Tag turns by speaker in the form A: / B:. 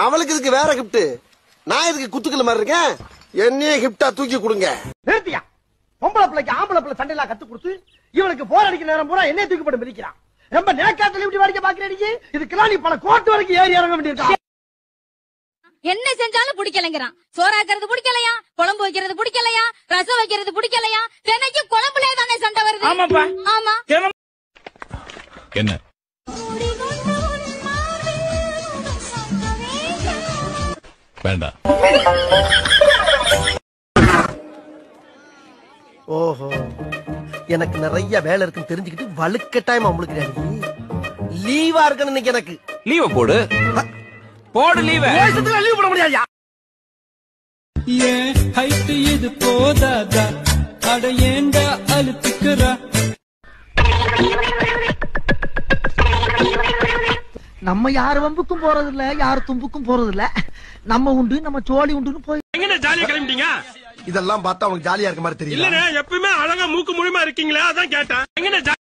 A: அவளுக்கு இதுக்கு வேற கிஃப்ட். நான் இதுக்கு குத்துக்கல மாதிரி இருக்கேன். என்னையே கிஃப்டா தூக்கி கொடுங்க.
B: நிறுத்தியா? பொம்பளை பிள்ளைக்கு ஆம்பளை பிள்ளை சண்டையெல்லாம் கத்து கொடுத்து இவனுக்கு போர் அடிக்கிற நேரம் பூரா என்னைய தூக்கி போட்டு மிதிக்கிறான். ரொம்ப நேக்காத்துல இப்படி வரைக்கும் பாக்குறீங்க. இதுக்கெல்லாம் நீ பல கோட்டு வரைக்கும் ஏறி இறங்க வேண்டியிருக்கா.
C: என்ன செஞ்சாலும் பிடிக்கலைங்கிறான். சோறாக்குறது பிடிக்கலையா, குழம்பு வைக்கிறது பிடிக்கலையா, ரசம் வைக்கிறது பிடிக்கலையா, தினைக்கு குழம்புலே தானே சண்டை வருது.
D: ஆமாப்பா.
C: ஆமா.
E: என்ன வேண்டாம்.
B: ஓஹோ, எனக்கு நிறைய வேலை இருக்குன்னு தெரிஞ்சுக்கிட்டு வலுக்கட்டாயமா உங்களுக்கு லீவா இருக்கணும். இன்னைக்கு எனக்கு
D: லீவ போடு போடு லீவ.
B: லீவ் போட முடியாது.
F: ஏன் ஹைட் இது போதாதா? அட ஏண்டா அழுத்துக்குறா?
B: நம்ம யாரு வம்புக்கும் போறது இல்ல, யாரு தும்புக்கும் போறது இல்ல. நம்ம உண்டு, நம்ம சோழி உண்டுன்னு போய்
G: எங்க ஜாலியா கிளம்பிட்டீங்க?
A: இதெல்லாம் பார்த்தா அவனுக்கு ஜாலியா இருக்க மாதிரி தெரியல.
G: எப்பவுமே அழகா மூக்கு முழுமா இருக்கீங்களா? அதான் கேட்டேன். எங்க